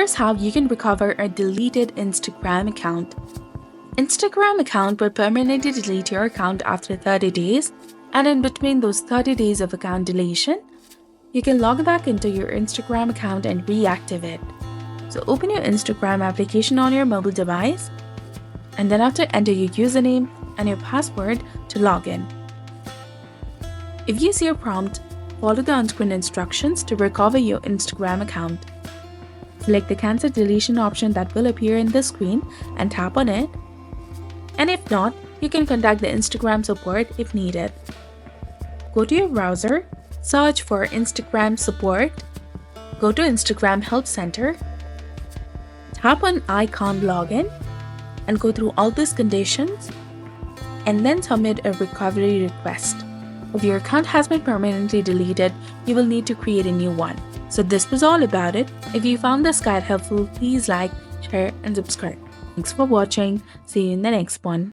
here's how you can recover a deleted Instagram account. Instagram account will permanently delete your account after 30 days, and in between those 30 days of account deletion, you can log back into your Instagram account and reactivate. So open your Instagram application on your mobile device, and then after enter your username and your password to log in. If you see a prompt, follow the on-screen instructions to recover your Instagram account. Select the cancel deletion option that will appear in the screen and tap on it. And if not, you can contact the Instagram support if needed. Go to your browser, search for Instagram support, go to Instagram Help Center, tap on icon login, and go through all these conditions, and then submit a recovery request. If your account has been permanently deleted, you will need to create a new one. So this was all about it. If you found this guide helpful, please like, share, and subscribe. Thanks for watching. See you in the next one.